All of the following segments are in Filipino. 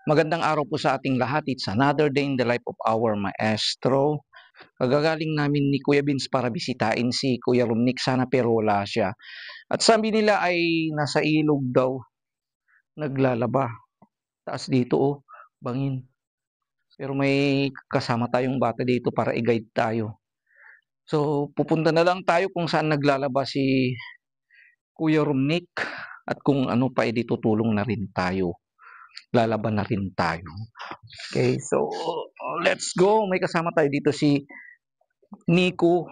Magandang araw po sa ating lahat. It's another day in the life of our maestro. Kagagaling namin ni Kuya Vince para bisitahin si Kuya Romnick. Sana pero wala siya. At sabi nila ay nasa ilog daw. Naglalaba. Taas dito bangin. Pero may kasama tayong bata dito para i-guide tayo. So pupunta na lang tayo kung saan naglalaba si Kuya Romnick. At kung ano pa tutulong na rin tayo. Lalaban na rin tayo. Okay, so let's go. May kasama tayo dito si Nico.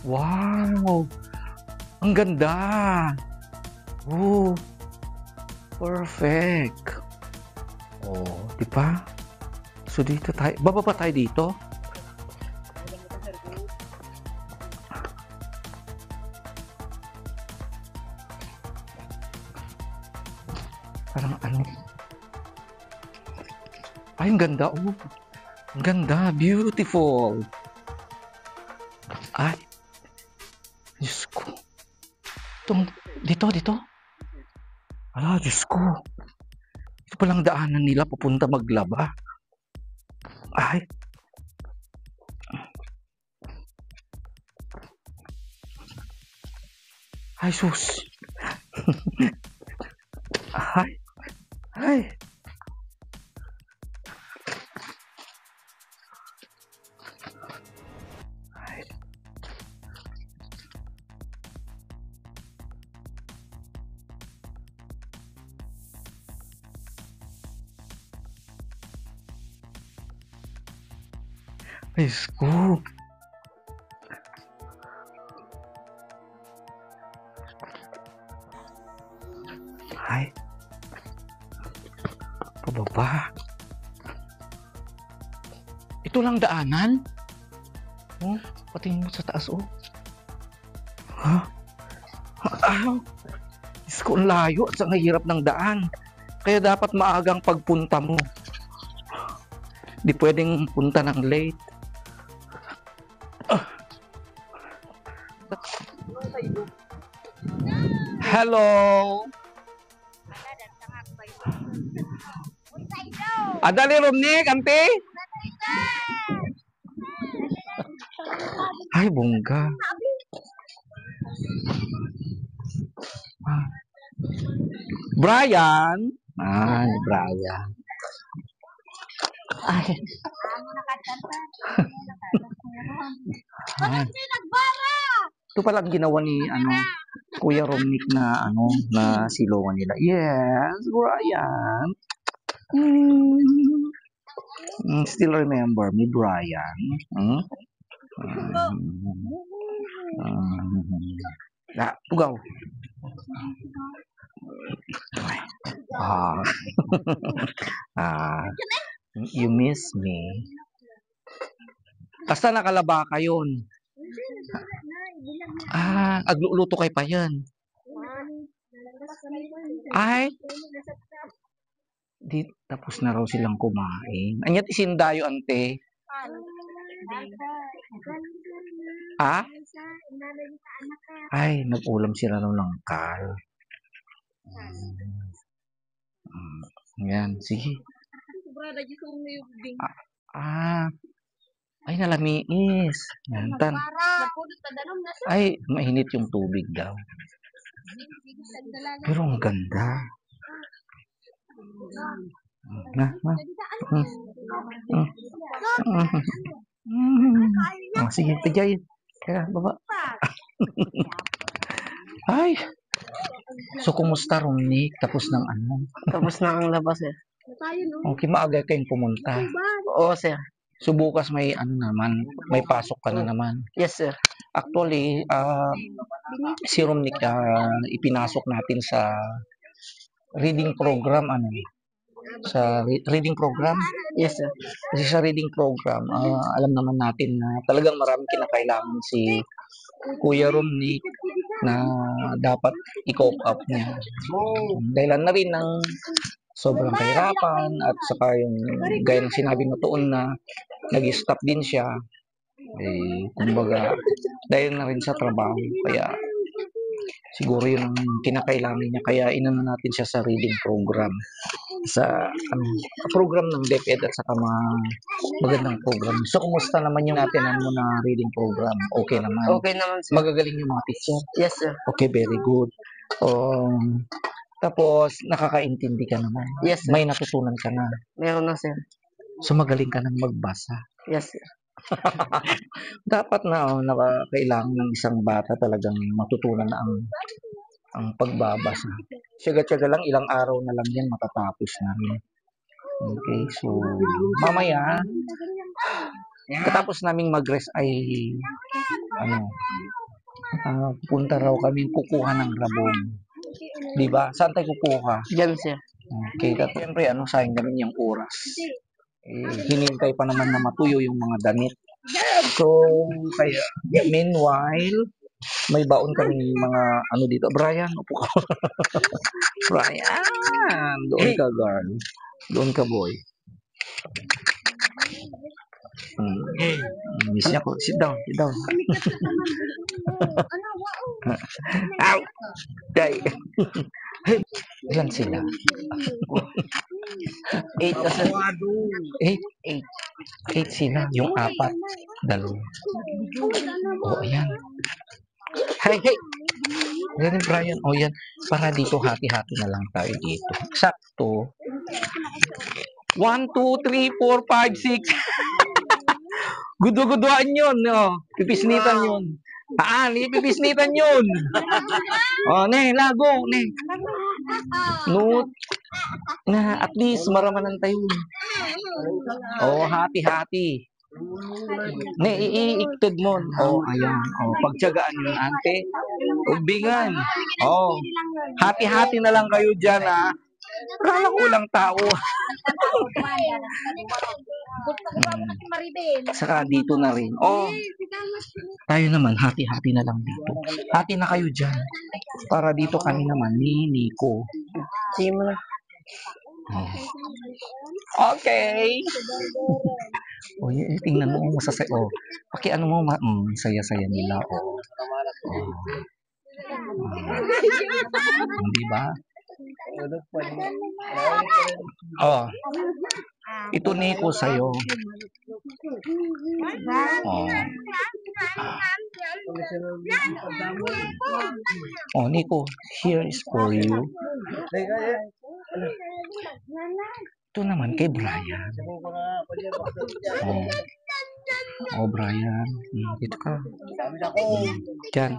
Wow! Ang ganda! Oh, perfect! Oh, di ba? So dito tayo, bababa tayo dito? Parang ano? Ay, ang ganda! Oh, ang ganda! Beautiful! Ay, Diyos ko. Dito. Ah, Diyos ko. Ito palang daanan nila papunta maglaba. Ay. Ay, sus. Ay. Diyos ko. Ay. Pababa. Ito lang daanan? Oh, patingin mo sa taas, oh. Ha? Ah, Diyos ko, ang layo at ang hirap ng daan. Kaya dapat maagang pagpunta mo. Di pwedeng punta ng late. Hello! Adali Romnick, ante? Ay, bongga. Brian? Ay, Brian. Ay. Ito pala ang ginawa ni Kuya Romnick na na silungan nila. Yes, Brian. Still remember me, Brian. Pugaw. You miss me. Basta nakalaba ka yun. Agluluto kay pa yan. Ay, di tapos na raw silang kumain. Anyat isindayo, ante. Ay, nag-ulam sila ng langkal. Yan, sige. Ay, nalamiis. Yantan. Ay, mainit yung tubig daw. Pero ang ganda. Sige, pijay. Kaya, baba. Ay. So, kumusta Romnick? Tapos ng ano? Tapos na ang labas, sir. Okay, maaga kayong pumunta. Oo, sir. So, bukas may ano naman, may pasok ka na naman. Yes, sir. Actually, si Romnick, ipinasok natin sa reading program, ano, sa reading program. Yes, sir. Kasi sa reading program, alam naman natin na talagang maraming kinakailangan si Kuya Romnick na dapat i-cope up niya. Dahilan na rin ng sobrang kahirapan at saka yung gaya ng sinabi mo tuon na nag-stop din siya. Kumbaga, dahil na rin sa trabaho. Kaya siguro yun ang kinakailangan niya. Kaya inano natin siya sa reading program. Sa program ng DepEd at saka mga magandang program. So, kumusta naman yung natin mo na reading program? Okay naman? Okay naman, sir. Magagaling yung mga teacher? Yes, sir. Okay, very good. Tapos, nakakaintindi ka naman? Yes, sir. May natutunan ka na? Meron na, sir. So, magaling ka nang magbasa? Yes, sir. Dapat na kailangan ng isang bata talagang matutunan na ang pagbabasa. Tiyaga-tiyaga lang, ilang araw na lang yan, matatapos na rin. Okay, so mamaya, katapos naming mag-rest ay pupunta raw kami kukuha ng rabong. Diba? Saan tayo kukuha? Diyan, sir. Okay, siyempre, sayang naman yung oras. Hinintay pa naman na matuyo yung mga damit. So, kaya, meanwhile, may baon kami mga dito. Brian, upo ka. Brian, doon ka, girl. Doon ka, boy. Miss niya ko. Sit down, sit down. Ow! Day. Ilan sila? 8 na, sir. 8 sila. Yung 4, 2. Oh, ayan. Hey! Yan Brian. Oh, yan. Para dito, hati-hati na lang tayo dito. Sakto. 1, 2, 3, 4, 5, 6. Gudu-guduan yun. No? Pipisnitan yun. Pipisnitan yun. Oh, lago. Note. Na, at least, maramanan tayo. Oh, hati-hati. Iiktod mo. Oh, ayan. Oh, pagtiyagaan yun, ante. Umbingan. Oh, hati-hati na lang kayo dyan, ha. Akala ko lang tao. Saka dito na rin. Oh, tayo naman, hati-hati na lang dito. Hati na kayo dyan. Para dito kami naman, ni Nico. Sige mo na. Okay. Oh, tingnan mo, masasaya. Oh, mo, saya-saya nila. Di ba? Oh, ito Nico sa'yo. Oh, Nico, here is for you. Ito naman kay Brian. Oh, Brian. Dito ka. Diyan.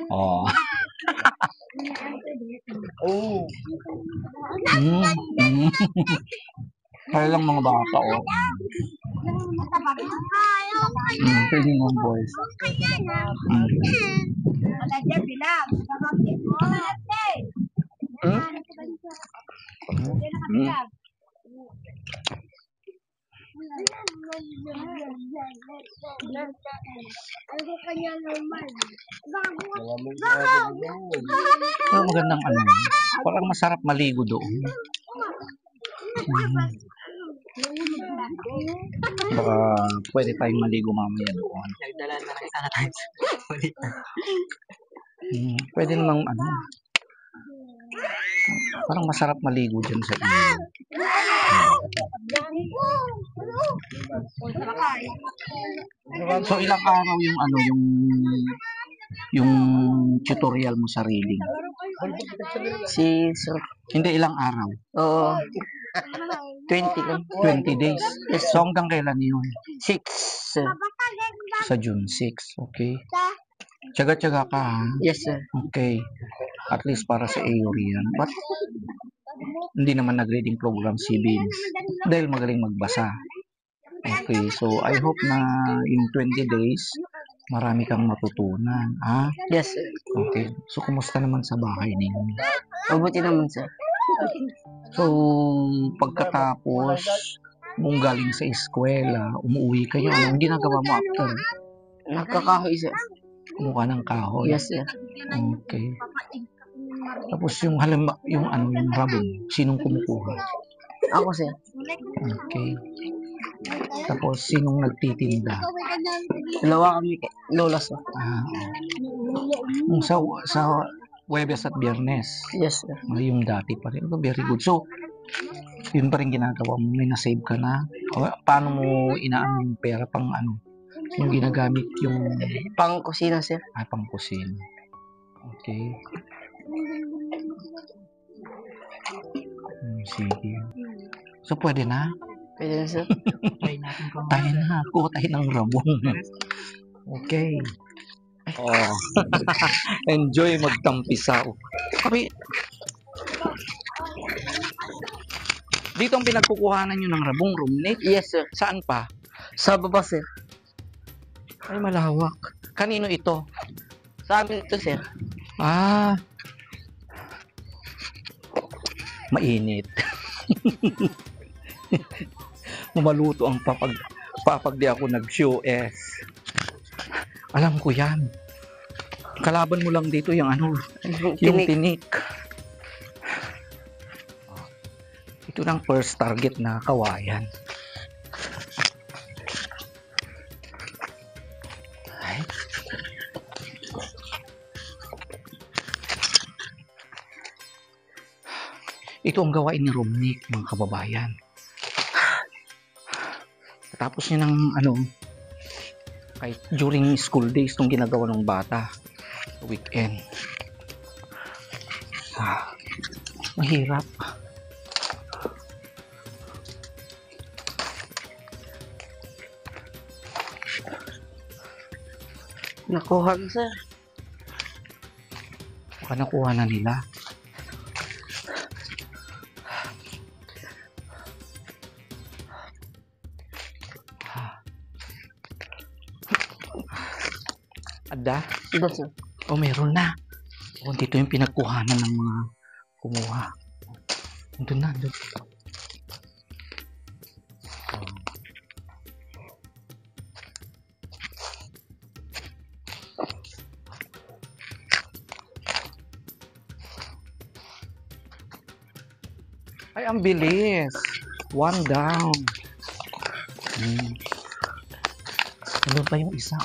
Oh. Kaya lang mga bata, oh. Pwede ng boys. Magandang parang masarap maligo doon. Baka pwede tayong maligo mamaya doon. Pwede namang parang masarap maligo dyan sa iyo. So ilang araw yung tutorial mo sa reading? Hindi, ilang araw? Oo. 20 days. So hanggang kailan yun? 6. Sa June 6. Okay. Tiyaga-tiyaga ka, ha? Yes, sir. Okay. At least para sa Aerie yan. But hindi naman nag-reading program si Vince dahil magaling magbasa. Okay, so I hope na in 20 days, marami kang matutunan. Yes, sir. Okay, so kumusta naman sa bahay ninyo? Mabuti naman, sir. So, pagkatapos mong galing sa eskwela, umuwi kayo, anong ginagawa mo after? Nagkakahoy, sir. Kumuha ng kahoy. Yes, sir. Okay. Tapos yung yung rabon, sinong kumukuha? Ako, sir. Okay. Tapos sinong nagtitinda? Dalawa kami lola, sir. Yung sa Huwebes at Biyernes, Yes, sir. yung dati pa rin. Very good. So, yun pa rin ginagawa mo. May na-save ka na. Paano mo inaano yung pera pang yung ginagamit yung Pang kusina, sir. pang kusina. Okay. Sige. So, pwede na. Pwede na, sir. Tayo na. Kuha tayo ng rabong. Okay. Oh. Enjoy magtampisaw. Kami, dito ang pinagkukuhanan nyo ng rabong, roommate? Yes, sir. Saan pa? Sa baba, sir. Ay, malawak. Kanino ito? Sa amin ito, sir. Mainit. Maluto ang papag di ako nag-QS. Alam ko yan. Kalaban mo lang dito yung yung tinik. Ito ng first target na kawayan. Ay. Ito ang gawain ni Romnick, mga kababayan. Tapos niya ng kahit during school days itong ginagawa ng bata. Weekend. Mahirap. Nakuha na, sir. Baka nakuha na nila. Ada? Ito, sir. Meron na. Dito yung pinagkuhanan ng mga kumuha. Doon na, doon. Ay, ang bilis. One down. Ano pa yung isa?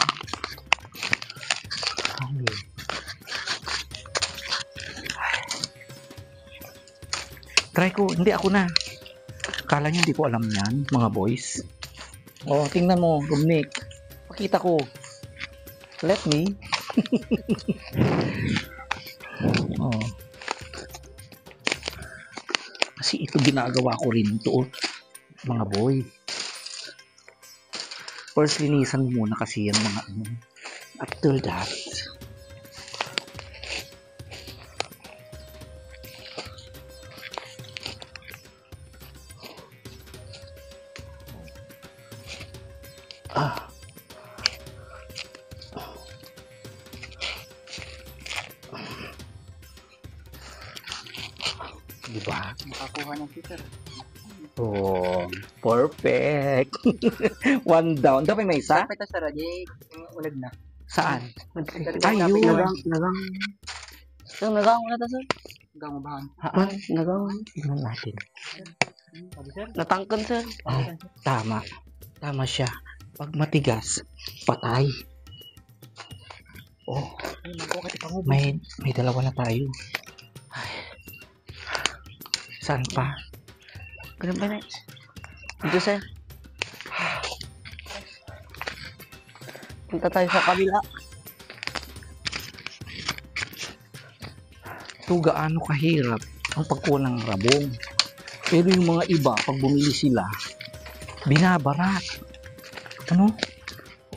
Try ko, hindi ako na. Kala niyo hindi ko alam yan, mga boys. Tingnan mo, Romnick. Pakita ko. Let me. Kasi ito ginagawa ko rin to, mga boy. First, linisan mo muna kasi yan mga After that, diba? Makakuha ng filter. Perfect. One down. Dapat may isa? Dapat sa Rajay, ulag na. Saan? Ay, yun. Nagang. Sir, nagang wala ta, sir. Nagang mabahan. Nagang. Tingnan natin. Natangkan, sir. Tama. Tama siya. Pag matigas, patay. May dalawa na tayo. Ay. Saan pa? Ganun ba na? Dito, sir. Punta tayo sa kabila. Ito gaano kahirap ang pagkuha ng rabong. Pero yung mga iba, pag bumili sila, binabarat.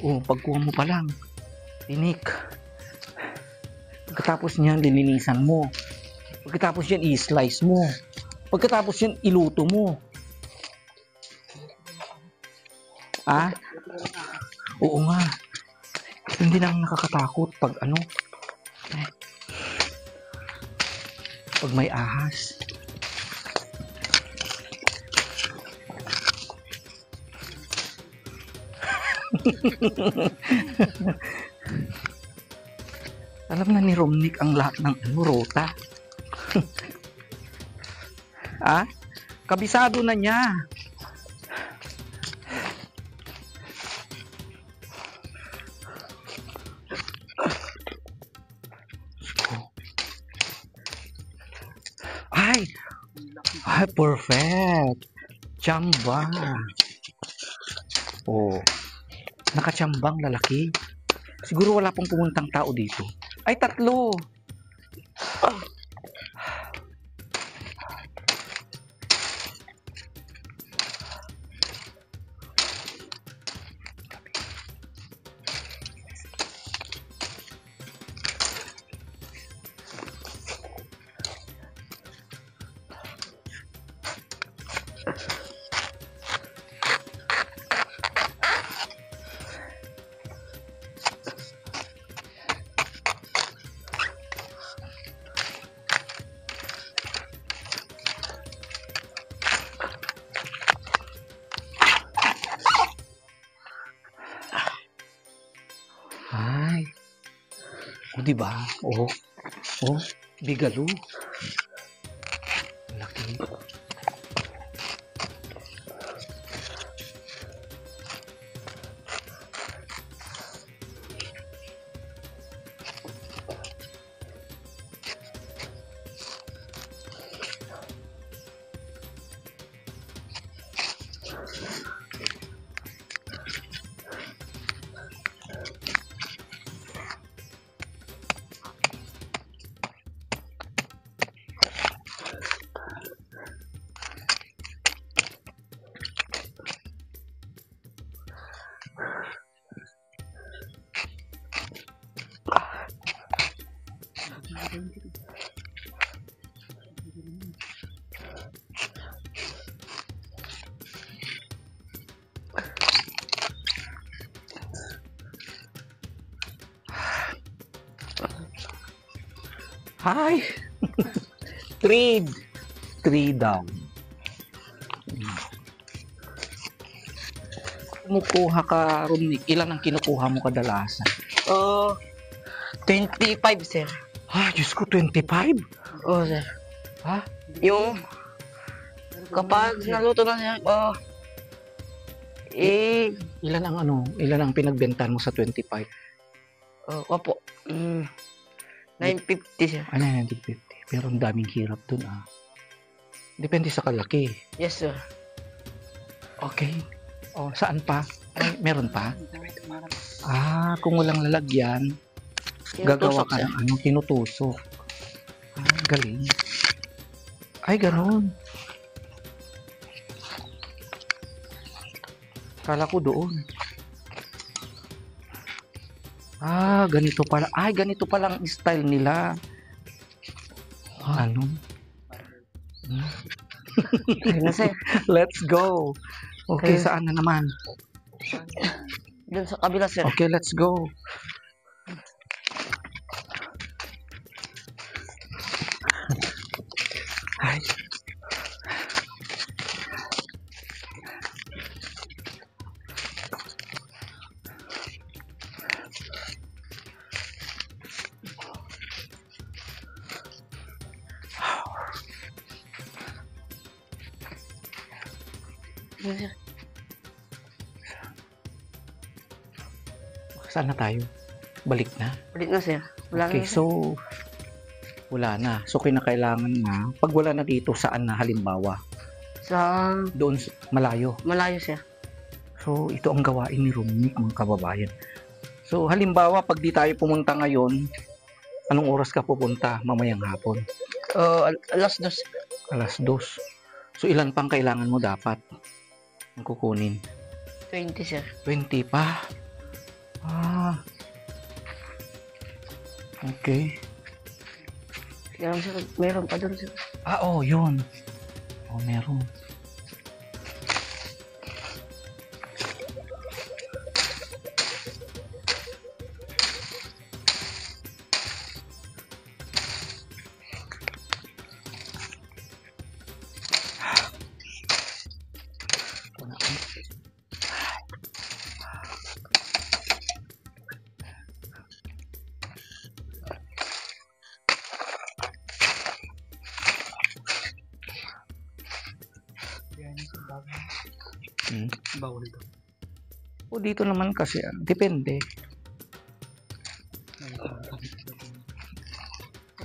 Pagkuha mo pa lang. Tinik. Pagkatapos niyan, lilinisan mo. Pagkatapos yan, i-slice mo. Pagkatapos yan, iluto mo. Ah? Oo nga. Hindi lang nakakatakot pag ano. Pag may ahas. Alam na ni Romnick ang lahat ng rota. Ah? Kabisado na niya. Ay! Ay, perfect. Chamba. Oh. Nakachambang lalaki. Siguro wala pong pumuntang tao dito. Ay, 3. Ay. O, diba? Oh. Oh. Bigalo. Laki. Hi! 3 down. Kumukuha ka, Romnick, ilan ang kinukuha mo kadalasan? 25, sir. Ah, Diyos ko, 25? Oo, sir. Ha? Yung kapag naluto na siya, Ilan ang pinagbentan mo sa 25? opo, 950, sir. Ano, 950. Pero ang daming hirap dun, ah. Depende sa kalaki. Yes, sir. Okay. Oh, saan pa? Meron pa? Ah, kung walang lalagyan, gagawa Tinutusok, ka sir. ng ano, tinutusok. Ah, galing. Ay, ganun. Kala ko doon. Ah, ganito pala. Ay, ganito pala ang style nila. Ano? Ayun na, sir. Let's go. Okay, Okay. saan na naman? Doon sa kabila, sir. Okay, let's go. Ay. Yes, sir. Saan na tayo? Balik na? Ulit na, sir. Wala Okay, na, sir. so wala na. So kinakailangan na, pag wala na dito, saan na halimbawa? Sa Doon malayo. malayo, sir. So ito ang gawain ni Romnick, mga kababayan. So halimbawa, pag di tayo pumunta ngayon, anong oras ka pupunta? Mamayang hapon. Alas 2. Alas 2. So ilan pang kailangan mo dapat ang kukunin? 20, sir. 20 pa. Ah. Okay. Yan sir, meron pa doon sir. Oo, yun. Oh, meron. Bawal ito. O dito naman kasi, depende.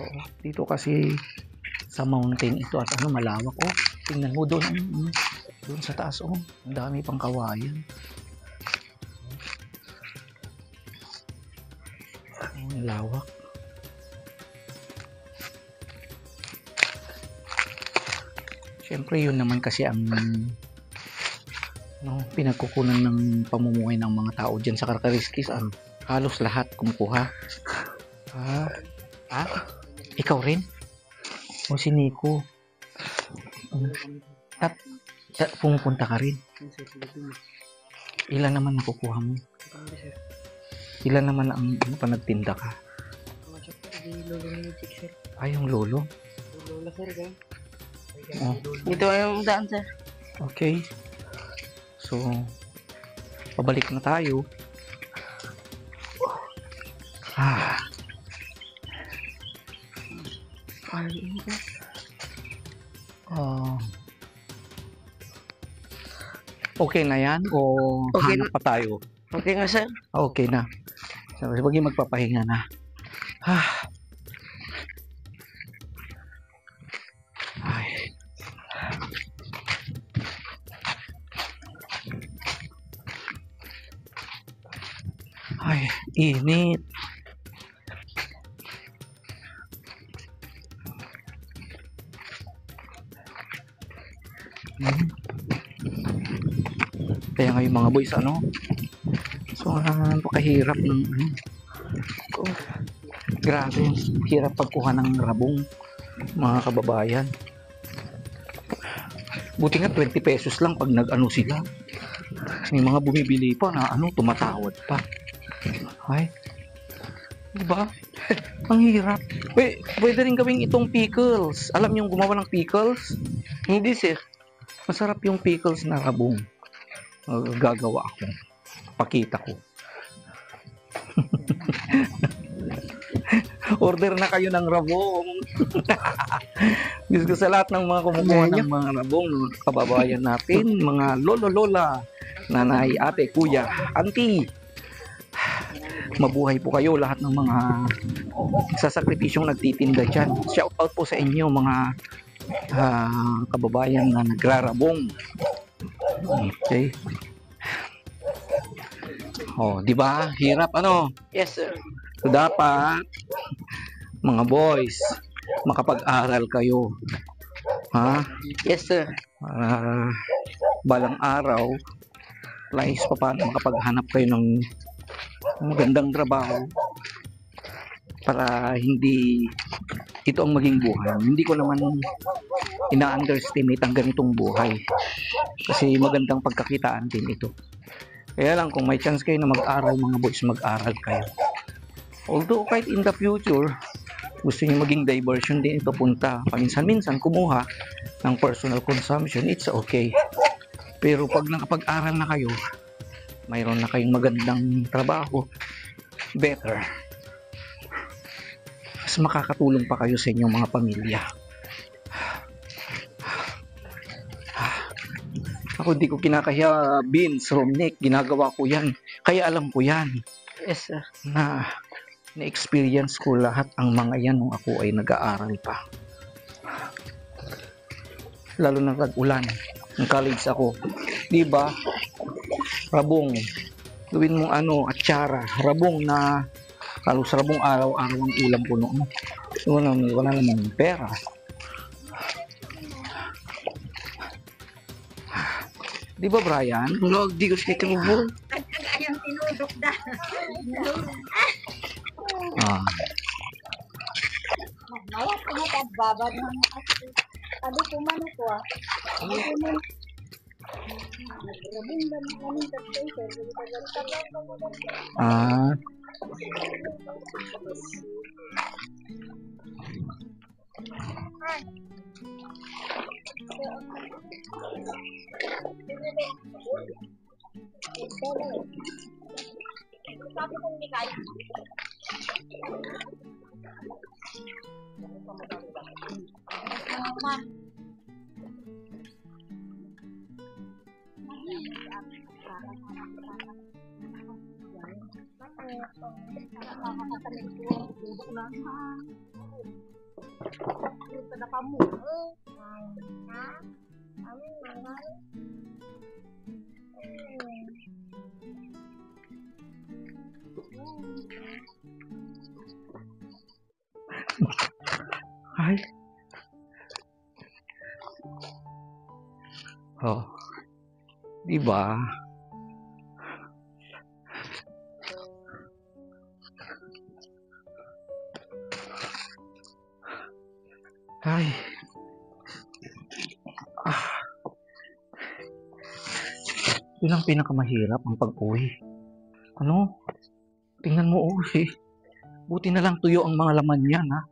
Oo, dito kasi sa mountain ito at malawak. Oh, tingnan mo doon. Doon sa taas, ang dami pang kawayan. Ang lawak. Siyempre, yun naman kasi ang pinagkukunan ng pamumuhay ng mga tao dyan sa Karkariskis. Halos lahat kumukuha. Ikaw rin? O si Nico? Pumupunta ka rin? Ilan naman nakukuha mo? Ilan naman ang panagtinda ka? Ay, yung lolo? Oh. Ito ay yung daan sir. Okay. So, pabalik na tayo. Okay na yan? O Okay hanap pa tayo? Okay nga sir. Okay na. So, huwag yung magpapahinga na. Ay, init. Kaya nga yung mga boys, so, napakahirap ng, grabe, hirap pagkuha ng rabong, mga kababayan. Buti nga 20 pesos lang pag nag-ano sila. May mga bumibili pa na tumatawad pa. Ay, diba? Ang hirap. Pwede rin gawing itong pickles. Alam niyo gumawa ng pickles? Hindi sir. Masarap yung pickles na rabong. Gagawa ako. Pakita ko. Order na kayo ng rabong. Diyos ko sa lahat ng mga kumukuha ng mga rabong, kababayan natin, mga lolo, lola, nanay, ate, kuya, auntie. Mabuhay po kayo lahat ng mga sasakripisyong nagtitinda dyan. Shout out po sa inyo mga kababayan na nagrarabong. Okay. Di ba? Hirap Yes sir. So, dapat mga boys, makapag-aral kayo. Yes sir. Balang araw, please, paano makapaghanap kayo ng magandang trabaho para hindi ito ang maging buhay. Hindi ko naman ina-underestimate ang ganitong buhay kasi magandang pagkakitaan din ito. Kaya lang kung may chance kayo na mag-aral mga boys, mag-aral kayo. Although kahit in the future gusto niyo maging diversion din ito, punta paminsan-minsan kumuha ng personal consumption, it's okay. Pero pag nakapag-aral na kayo, mayroon na kayong magandang trabaho, better. Mas makakatulong pa kayo sa inyong mga pamilya. Ako di ko kinakahiya, Vince, Romnick, ginagawa ko yan. Kaya alam ko yan. Yes sir. Na-experience ko lahat ang mga yan nung ako ay nag-aaral pa. Lalo na tag-ulan. Ng college ako. Diba? Rabong. Gawin mong atsara. Rabong na halos rabong araw-araw ang ulam ko noon. Wala namang pera. Di ba, Brian? Huwag di ko siya tinubog. Ayang tinudok da. Ah. Mawag ko mo babad na kasi. Sabi ko man ako Sabi ko man. Nagkabing ba na kami tatay sir. Tagal ko mo lang. Ah, Sabi ko hindi kaya. Mama. ay. Oh. Di ba? Ay. Yun ang pinakamahirap ang pag-uwi. Ano? Tingnan mo, oh, eh. Buti na lang tuyo ang mga laman niyan, ha?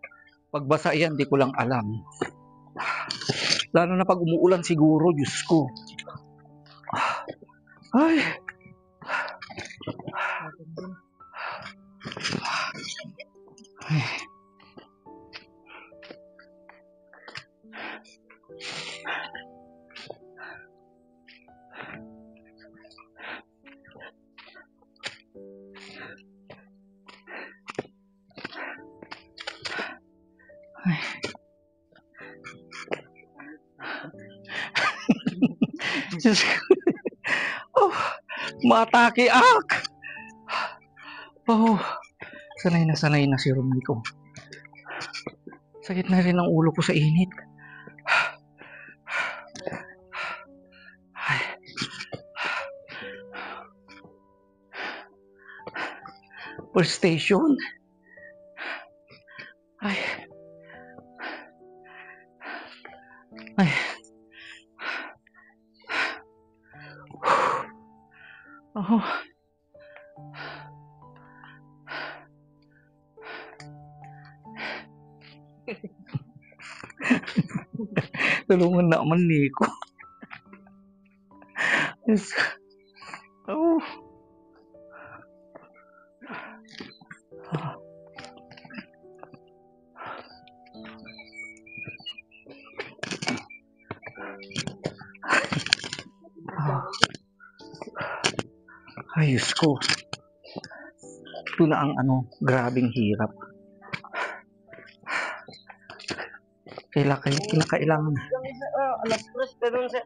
Pagbasa yan, di ko lang alam. Lalo na pag umuulan siguro, Diyos ko. Ay. Ay. Diyos ko. Oh, matake ak. Oh, sanay na si Romnico. Sakit na rin ang ulo ko sa init. Ay. First station. Ay. Ay. Oh. Tulungan naman Nico. Yes. Oh. Ayos ko. Ito na ang grabing hirap. Kinakailangan. Alas 3 pero sir.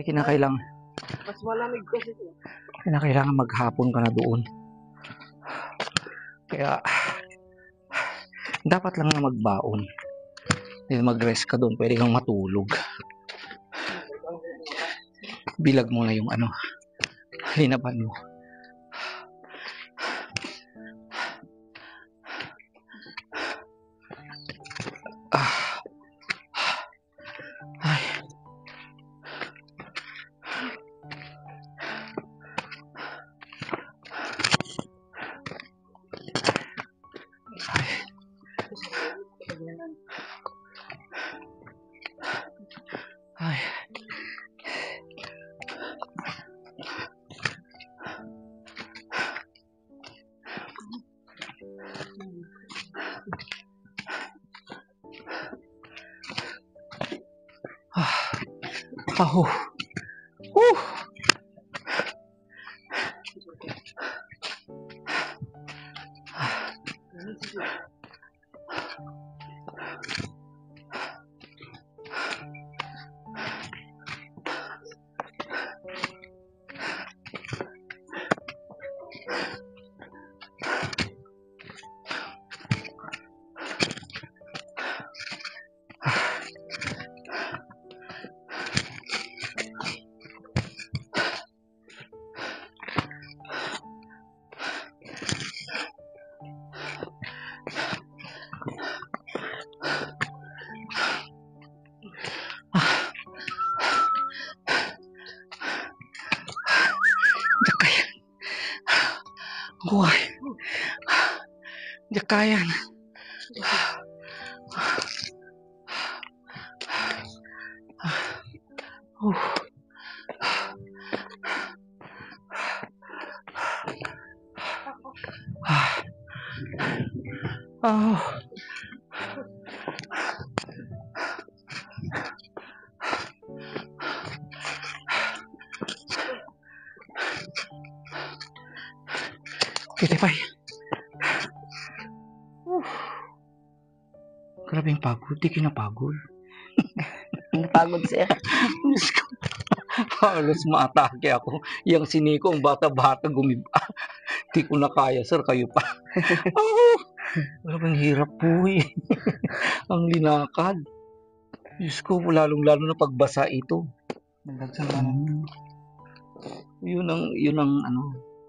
Kinakailangan. Mas malamig kasi ito. Kinakailangan maghapon ka na doon. Kaya, dapat lang na magbaon. Then mag-rest ka doon. Pwede kang matulog. Bilag mo na yung linaban mo. Ay. Ay. Oh. Uy, hindi kaya na. Oh. Tita Pai. Grabe yung pagod. Di kinapagod. Napagod sir. Diyos ko. Halos maatake ako. Yang siniko, ang bata-bata gumiba. Di ko na kaya, sir. Kayo pa. Oh, grabe ang hirap po eh. Ang linakad. Diyos ko, lalong-lalo na pagbasa ito. Yun ang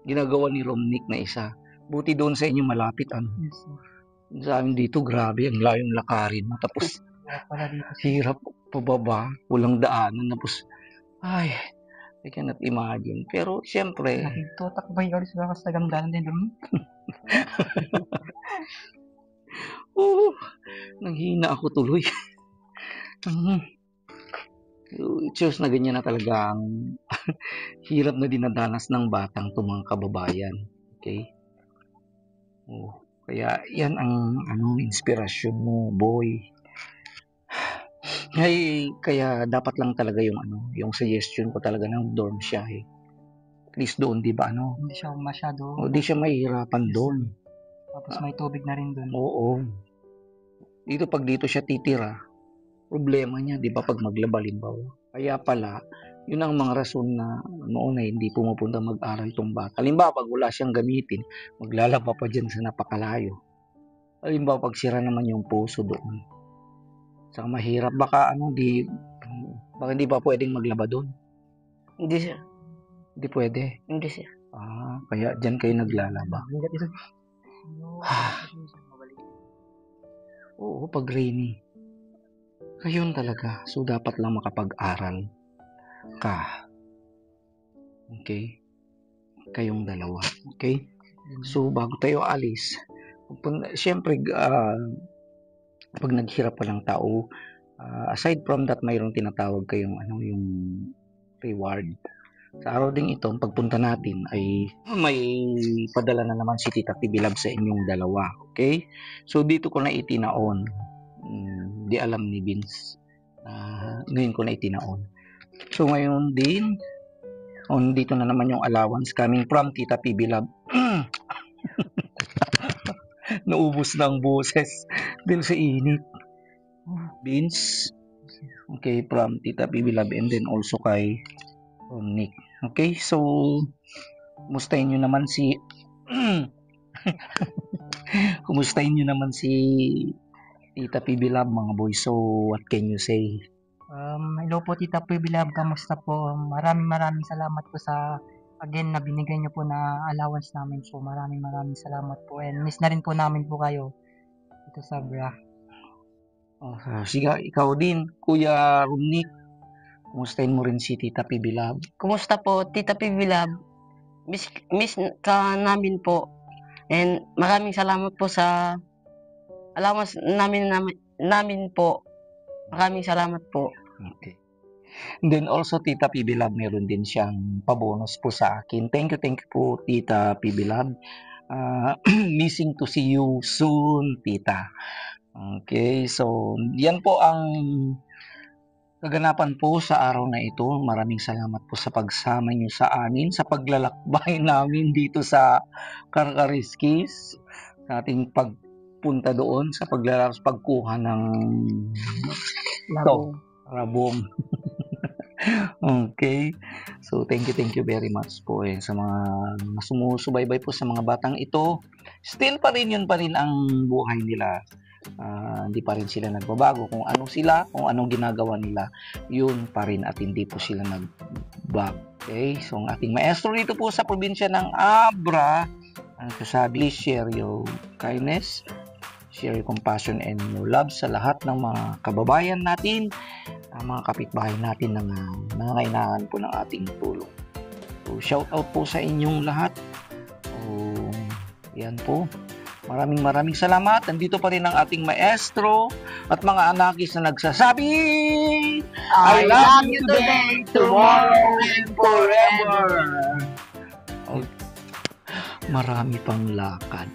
ginagawa ni Romnick na isa. Buti doon sa inyo malapit Yes, sir. Sa amin dito grabe ang layong lakarin. Tapos Pala dito. hirap pababa, walang daanan. Tapos ay, I cannot imagine. Pero siyempre, Nagtutakbay ulit sa bakas tagamdanan din doon. nanghina ako tuloy. Diyos na ganyan na talaga ang hirap na dinadanas ng batang to mga kababayan. Okay? Kaya yan ang inspirasyon mo, boy. Kaya dapat lang talaga yung suggestion ko talaga ng dorm siya eh. At least doon, di ba Hindi siya masyado. Di siya mahihirapan doon. Tapos may tubig na rin doon. Oo. Pag dito siya titira, problema niya, di ba, pag maglaba limbawa. Kaya pala, yun ang mga rason na noon ay hindi pumupunta mag-aral itong bata. Halimbawa, pag wala siyang gamitin, maglalaba pa dyan sa napakalayo. Halimbawa, pag sira naman yung puso doon. Saka mahirap, baka hindi pa pwedeng maglaba doon. Hindi siya. Hindi pwede. Hindi siya. Kaya dyan kayo naglalaba. Oo, pag rainy. Ayun talaga. So, dapat lang makapag-aral ka. Okay? Kayong dalawa. Okay? So, bago tayo alis, siyempre, pag naghirap pa lang tao, aside from that, mayroong tinatawag kayong yung reward. Sa araw ding ito, pagpunta natin ay may padala na naman si Tita Tibilab sa inyong dalawa. Okay? So, dito ko na itinaon. Di alam ni Vince. Ngayon ko na itinaon. So, ngayon din, dito na naman yung allowance coming from Tita Tibilab. Naubos na ang boses dahil sa init. Vince. Okay, from Tita Tibilab and then also kay Nick. Okay, so kumustahin nyo naman si Tita Pibilab, mga boy. So, what can you say? Hello po Tita Pibilab, kamusta po? Maraming salamat po sa again na binigay niyo po na allowance namin. So maraming salamat po and miss na rin po namin po kayo dito sa Bra. Sige, ikaw din, Kuya Romnick. Kumustahin mo rin si Tita Pibilab. Kumusta po, Tita Pibilab? Miss ka namin po. And maraming salamat po sa allowance namin po. Maraming salamat po. Okay. And then also, Tita Pibilab, meron din siyang pabonus po sa akin. Thank you po, Tita Pibilab. Missing to see you soon, Tita. Okay, so yan po ang kaganapan po sa araw na ito. Maraming salamat po sa pagsama niyo sa amin, sa paglalakbay namin dito sa Karkariskis, sa ating pagpunta doon, sa pagkuha ng rabong. Okay, so thank you very much po sa mga sumusubaybay po sa mga batang ito. Still pa rin, yun pa rin ang buhay nila. Hindi pa rin sila nagbabago. Kung anong ginagawa nila, yun pa rin at hindi po sila nagbago. Okay, so ang ating maestro dito po sa probinsya ng Abra, ang sasabi, share your kindness, share your compassion and your love sa lahat ng mga kababayan natin, mga kapitbahay natin na nangangailangan po ng ating tulong. So shout out po sa inyong lahat. Yan po. Maraming salamat. Nandito pa rin ang ating maestro at mga anakis na nagsasabi, I love you today, tomorrow, and forever. Oh, marami pang lakad.